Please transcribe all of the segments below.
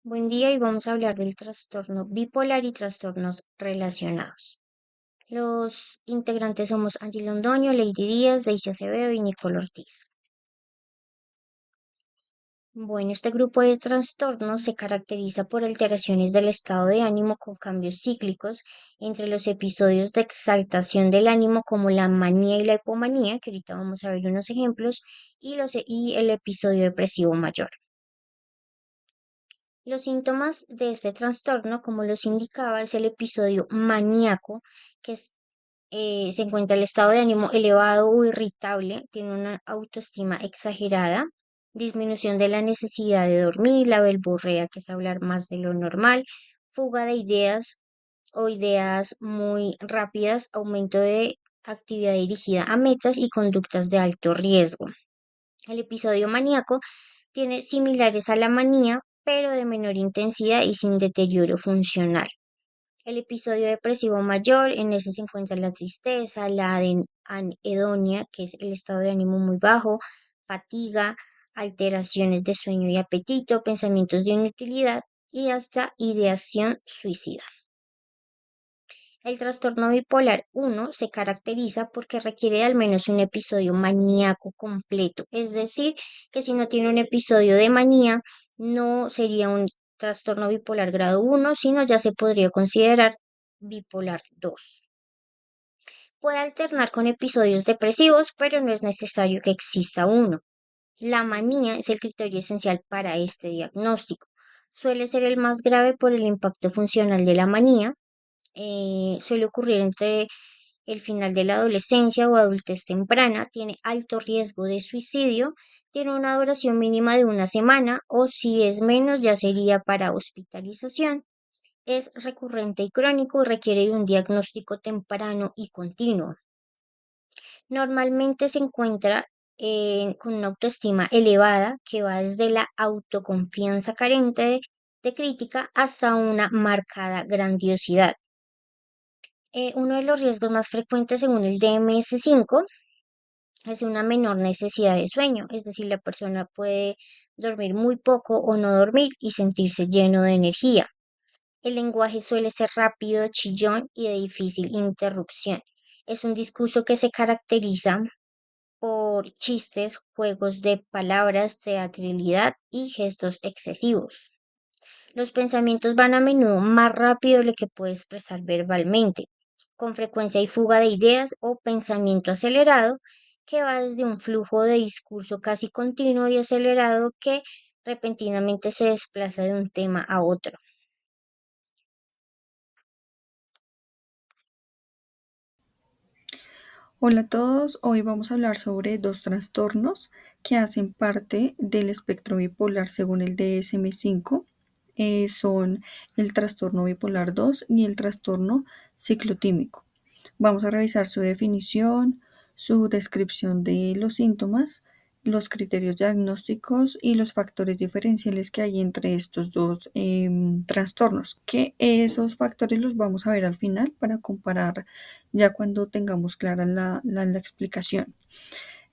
Buen día y vamos a hablar del trastorno bipolar y trastornos relacionados. Los integrantes somos Angie Londoño, Lady Díaz, Daisy Acevedo y Nicole Ortiz. Bueno, este grupo de trastornos se caracteriza por alteraciones del estado de ánimo con cambios cíclicos entre los episodios de exaltación del ánimo como la manía y la hipomanía, que ahorita vamos a ver unos ejemplos, y el episodio depresivo mayor. Los síntomas de este trastorno, como los indicaba, es el episodio maníaco, que se encuentra el estado de ánimo elevado o irritable, tiene una autoestima exagerada, disminución de la necesidad de dormir, la verborrea, que es hablar más de lo normal, fuga de ideas o ideas muy rápidas, aumento de actividad dirigida a metas y conductas de alto riesgo. El episodio maníaco tiene similares a la manía, pero de menor intensidad y sin deterioro funcional. El episodio depresivo mayor, en ese se encuentra la tristeza, la anedonia, que es el estado de ánimo muy bajo, fatiga, alteraciones de sueño y apetito, pensamientos de inutilidad y hasta ideación suicida. El trastorno bipolar 1 se caracteriza porque requiere de al menos un episodio maníaco completo, es decir, que si no tiene un episodio de manía, no sería un trastorno bipolar grado 1, sino ya se podría considerar bipolar 2. Puede alternar con episodios depresivos, pero no es necesario que exista uno. La manía es el criterio esencial para este diagnóstico. Suele ser el más grave por el impacto funcional de la manía. Suele ocurrir entre el final de la adolescencia o adultez temprana, tiene alto riesgo de suicidio, tiene una duración mínima de una semana o si es menos ya sería para hospitalización, es recurrente y crónico y requiere de un diagnóstico temprano y continuo. Normalmente se encuentra con una autoestima elevada que va desde la autoconfianza carente de crítica hasta una marcada grandiosidad. Uno de los riesgos más frecuentes según el DMS-5 es una menor necesidad de sueño, es decir, la persona puede dormir muy poco o no dormir y sentirse lleno de energía. El lenguaje suele ser rápido, chillón y de difícil interrupción. Es un discurso que se caracteriza por chistes, juegos de palabras, teatralidad y gestos excesivos. Los pensamientos van a menudo más rápido de lo que puede expresar verbalmente. Con frecuencia hay fuga de ideas o pensamiento acelerado que va desde un flujo de discurso casi continuo y acelerado que repentinamente se desplaza de un tema a otro. Hola a todos, hoy vamos a hablar sobre dos trastornos que hacen parte del espectro bipolar según el DSM-5. Son el trastorno bipolar 2 y el trastorno ciclotímico. Vamos a revisar su definición, su descripción de los síntomas, los criterios diagnósticos y los factores diferenciales que hay entre estos dos trastornos, que esos factores los vamos a ver al final para comparar ya cuando tengamos clara la explicación.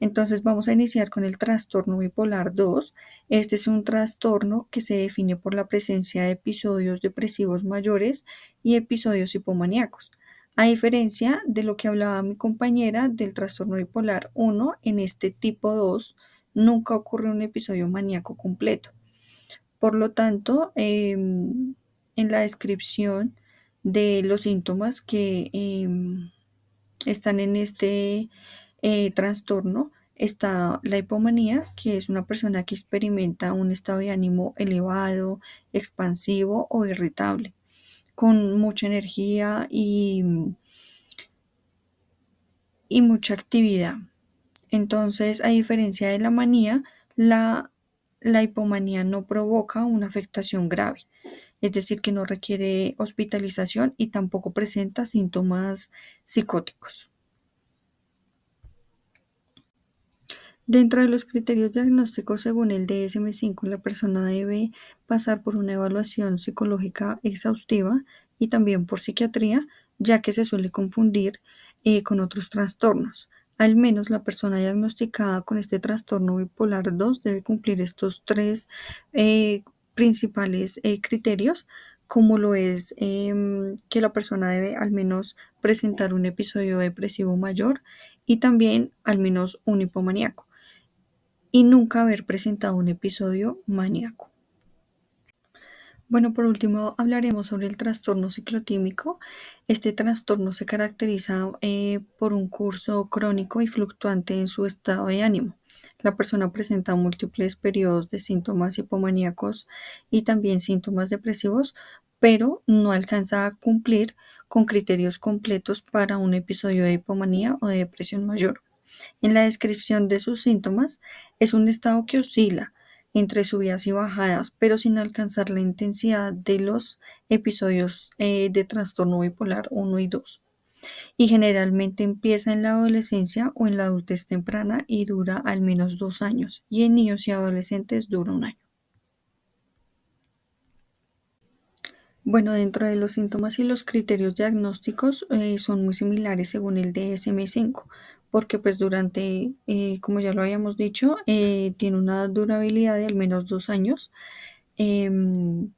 Entonces vamos a iniciar con el trastorno bipolar 2. Este es un trastorno que se define por la presencia de episodios depresivos mayores y episodios hipomaníacos. A diferencia de lo que hablaba mi compañera del trastorno bipolar 1, en este tipo 2 nunca ocurre un episodio maníaco completo. Por lo tanto, en la descripción de los síntomas que están en este trastorno está la hipomanía, que es una persona que experimenta un estado de ánimo elevado, expansivo o irritable, con mucha energía y mucha actividad. Entonces, a diferencia de la manía, la hipomanía no provoca una afectación grave, es decir, que no requiere hospitalización y tampoco presenta síntomas psicóticos. Dentro de los criterios diagnósticos, según el DSM-5, la persona debe pasar por una evaluación psicológica exhaustiva y también por psiquiatría, ya que se suele confundir con otros trastornos. Al menos la persona diagnosticada con este trastorno bipolar 2 debe cumplir estos tres principales criterios, como lo es que la persona debe al menos presentar un episodio depresivo mayor y también al menos un hipomaníaco y nunca haber presentado un episodio maníaco. Bueno, por último hablaremos sobre el trastorno ciclotímico. Este trastorno se caracteriza por un curso crónico y fluctuante en su estado de ánimo. La persona presenta múltiples periodos de síntomas hipomaníacos y también síntomas depresivos, pero no alcanza a cumplir con criterios completos para un episodio de hipomanía o de depresión mayor. En la descripción de sus síntomas, es un estado que oscila entre subidas y bajadas, pero sin alcanzar la intensidad de los episodios de trastorno bipolar 1 y 2. Y generalmente empieza en la adolescencia o en la adultez temprana y dura al menos 2 años, y en niños y adolescentes dura un año. Bueno, dentro de los síntomas y los criterios diagnósticos son muy similares según el DSM-5, porque pues durante, como ya lo habíamos dicho, tiene una durabilidad de al menos 2 años,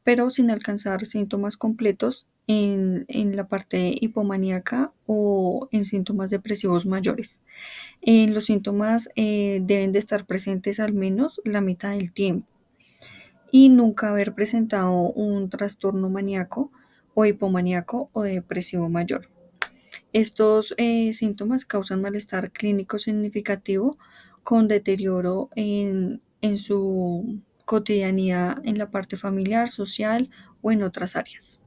pero sin alcanzar síntomas completos en la parte hipomaníaca o en síntomas depresivos mayores. Los síntomas deben de estar presentes al menos la mitad del tiempo y nunca haber presentado un trastorno maníaco o hipomaníaco o depresivo mayor. Estos síntomas causan malestar clínico significativo con deterioro en su cotidianidad en la parte familiar, social o en otras áreas.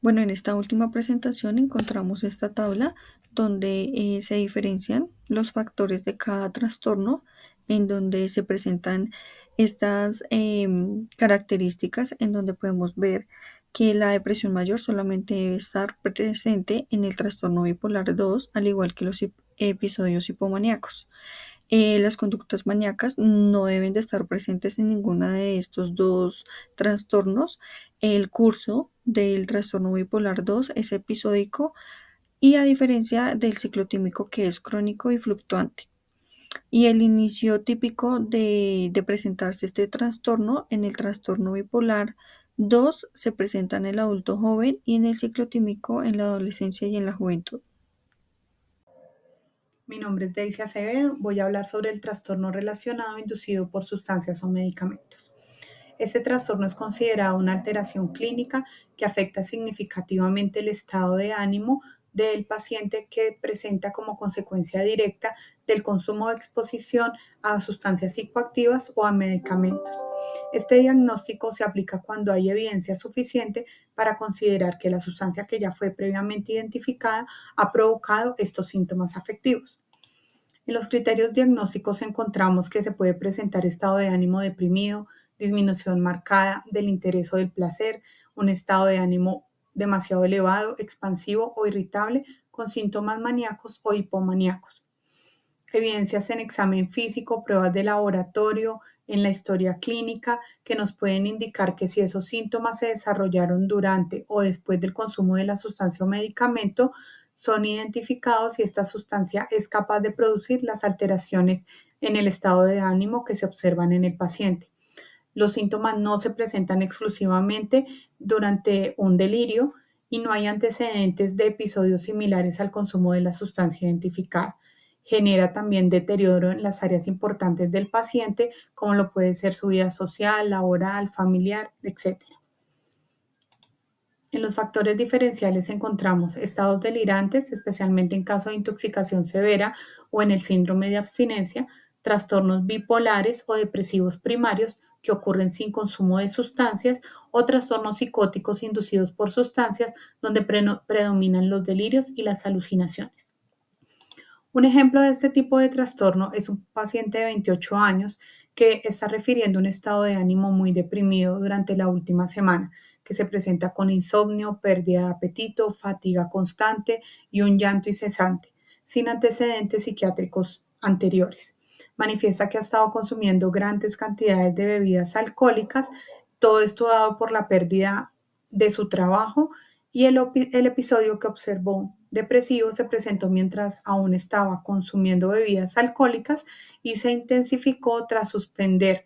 Bueno, en esta última presentación encontramos esta tabla donde se diferencian los factores de cada trastorno, en donde se presentan estas características, en donde podemos ver que la depresión mayor solamente debe estar presente en el trastorno bipolar 2, al igual que los episodios hipomaníacos. Las conductas maníacas no deben de estar presentes en ninguna de estos dos trastornos. El curso del trastorno bipolar 2 es episódico y a diferencia del ciclotímico que es crónico y fluctuante. Y el inicio típico de presentarse este trastorno en el trastorno bipolar 2 se presenta en el adulto joven y en el ciclotímico en la adolescencia y en la juventud. Mi nombre es Daisy Acevedo. Voy a hablar sobre el trastorno relacionado inducido por sustancias o medicamentos. Este trastorno es considerado una alteración clínica que afecta significativamente el estado de ánimo del paciente que presenta como consecuencia directa del consumo o exposición a sustancias psicoactivas o a medicamentos. Este diagnóstico se aplica cuando hay evidencia suficiente para considerar que la sustancia que ya fue previamente identificada ha provocado estos síntomas afectivos. En los criterios diagnósticos encontramos que se puede presentar estado de ánimo deprimido, disminución marcada del interés o del placer, un estado de ánimo demasiado elevado, expansivo o irritable, con síntomas maníacos o hipomaníacos. Evidencias en examen físico, pruebas de laboratorio, en la historia clínica, que nos pueden indicar que si esos síntomas se desarrollaron durante o después del consumo de la sustancia o medicamento, son identificados si esta sustancia es capaz de producir las alteraciones en el estado de ánimo que se observan en el paciente. Los síntomas no se presentan exclusivamente durante un delirio y no hay antecedentes de episodios similares al consumo de la sustancia identificada. Genera también deterioro en las áreas importantes del paciente, como lo puede ser su vida social, laboral, familiar, etc. En los factores diferenciales encontramos estados delirantes, especialmente en caso de intoxicación severa o en el síndrome de abstinencia, trastornos bipolares o depresivos primarios que ocurren sin consumo de sustancias o trastornos psicóticos inducidos por sustancias donde predominan los delirios y las alucinaciones. Un ejemplo de este tipo de trastorno es un paciente de 28 años que está refiriendo un estado de ánimo muy deprimido durante la última semana, que se presenta con insomnio, pérdida de apetito, fatiga constante y un llanto incesante, sin antecedentes psiquiátricos anteriores. Manifiesta que ha estado consumiendo grandes cantidades de bebidas alcohólicas, todo esto dado por la pérdida de su trabajo y el episodio que observó depresivo se presentó mientras aún estaba consumiendo bebidas alcohólicas y se intensificó tras suspender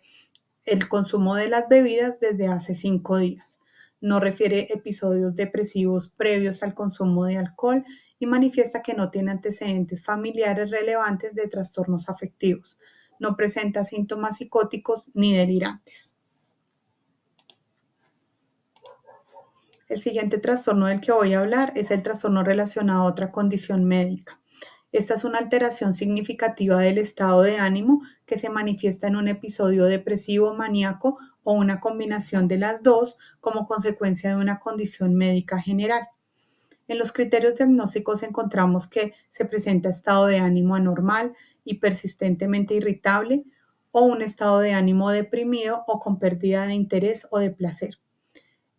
el consumo de las bebidas desde hace 5 días. No refiere episodios depresivos previos al consumo de alcohol y manifiesta que no tiene antecedentes familiares relevantes de trastornos afectivos. No presenta síntomas psicóticos ni delirantes. El siguiente trastorno del que voy a hablar es el trastorno relacionado a otra condición médica. Esta es una alteración significativa del estado de ánimo que se manifiesta en un episodio depresivo, maníaco o una combinación de las dos como consecuencia de una condición médica general. En los criterios diagnósticos encontramos que se presenta estado de ánimo anormal y persistentemente irritable o un estado de ánimo deprimido o con pérdida de interés o de placer.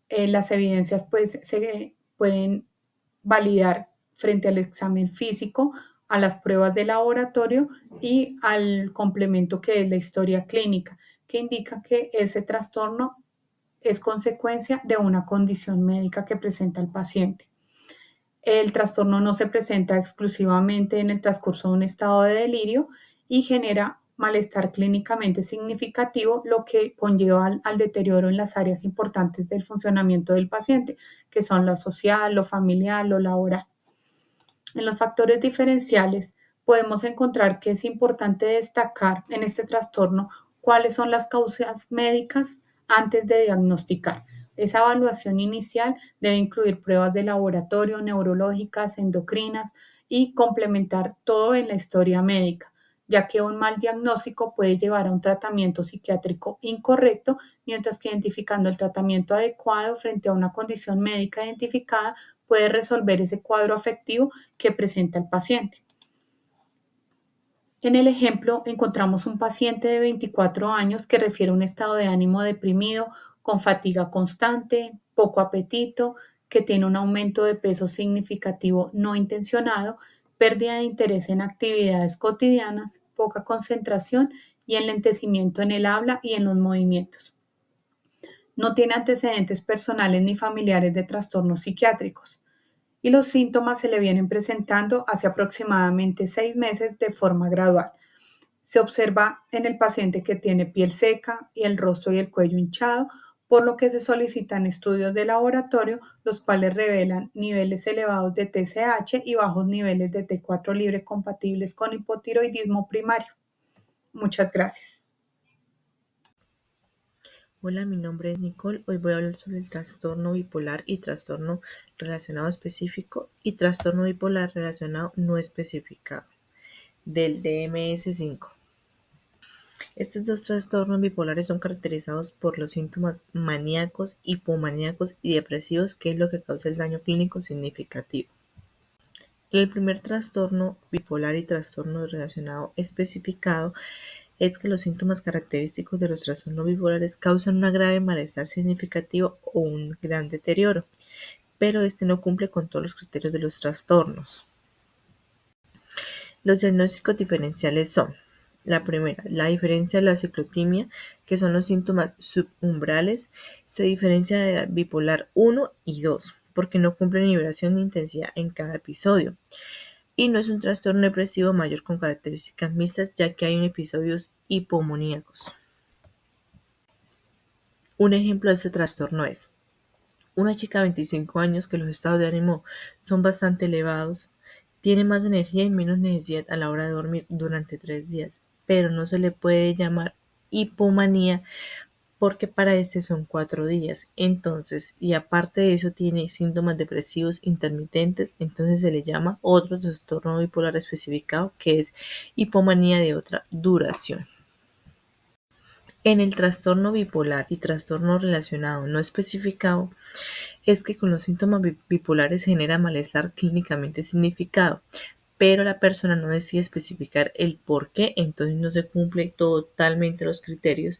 Las evidencias pues, se pueden validar frente al examen físico, a las pruebas de laboratorio y al complemento que es la historia clínica, que indica que ese trastorno es consecuencia de una condición médica que presenta el paciente. El trastorno no se presenta exclusivamente en el transcurso de un estado de delirio y genera malestar clínicamente significativo, lo que conlleva al deterioro en las áreas importantes del funcionamiento del paciente, que son lo social, lo familiar, lo laboral. En los factores diferenciales podemos encontrar que es importante destacar en este trastorno cuáles son las causas médicas antes de diagnosticar. Esa evaluación inicial debe incluir pruebas de laboratorio, neurológicas, endocrinas y complementar todo en la historia médica, ya que un mal diagnóstico puede llevar a un tratamiento psiquiátrico incorrecto, mientras que identificando el tratamiento adecuado frente a una condición médica identificada puede resolver ese cuadro afectivo que presenta el paciente. En el ejemplo encontramos un paciente de 24 años que refiere a un estado de ánimo deprimido, con fatiga constante, poco apetito, que tiene un aumento de peso significativo no intencionado, pérdida de interés en actividades cotidianas, poca concentración y enlentecimiento en el habla y en los movimientos. No tiene antecedentes personales ni familiares de trastornos psiquiátricos y los síntomas se le vienen presentando hace aproximadamente 6 meses de forma gradual. Se observa en el paciente que tiene piel seca y el rostro y el cuello hinchado, por lo que se solicitan estudios de laboratorio, los cuales revelan niveles elevados de TSH y bajos niveles de T4 libre compatibles con hipotiroidismo primario. Muchas gracias. Hola, mi nombre es Nicole. Hoy voy a hablar sobre el trastorno bipolar y trastorno relacionado específico y trastorno bipolar relacionado no especificado del DMS-5. Estos dos trastornos bipolares son caracterizados por los síntomas maníacos, hipomaníacos y depresivos, que es lo que causa el daño clínico significativo. El primer trastorno bipolar y trastorno relacionado especificado es que los síntomas característicos de los trastornos bipolares causan un grave malestar significativo o un gran deterioro, pero este no cumple con todos los criterios de los trastornos. Los diagnósticos diferenciales son: la primera, la diferencia de la ciclotimia, que son los síntomas subumbrales, se diferencia de la bipolar 1 y 2, porque no cumple ni duración ni intensidad en cada episodio. Y no es un trastorno depresivo mayor con características mixtas, ya que hay episodios hipomaníacos. Un ejemplo de este trastorno es una chica de 25 años que los estados de ánimo son bastante elevados, tiene más energía y menos necesidad a la hora de dormir durante 3 días, pero no se le puede llamar hipomanía porque para este son 4 días. Entonces, y aparte de eso tiene síntomas depresivos intermitentes, entonces se le llama otro trastorno bipolar especificado, que es hipomanía de otra duración. En el trastorno bipolar y trastorno relacionado no especificado es que con los síntomas bipolares se genera malestar clínicamente significado, pero la persona no decide especificar el por qué, entonces no se cumple totalmente los criterios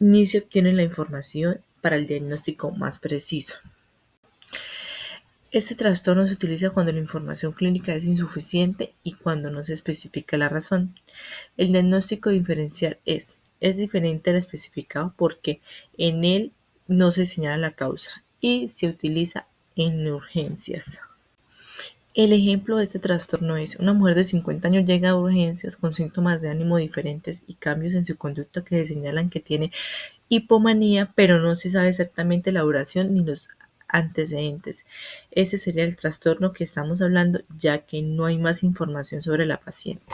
ni se obtiene la información para el diagnóstico más preciso. Este trastorno se utiliza cuando la información clínica es insuficiente y cuando no se especifica la razón. El diagnóstico diferencial es diferente al especificado porque en él no se señala la causa y se utiliza en urgencias. El ejemplo de este trastorno es: una mujer de 50 años llega a urgencias con síntomas de ánimo diferentes y cambios en su conducta que señalan que tiene hipomanía, pero no se sabe exactamente la duración ni los antecedentes. Ese sería el trastorno que estamos hablando, ya que no hay más información sobre la paciente.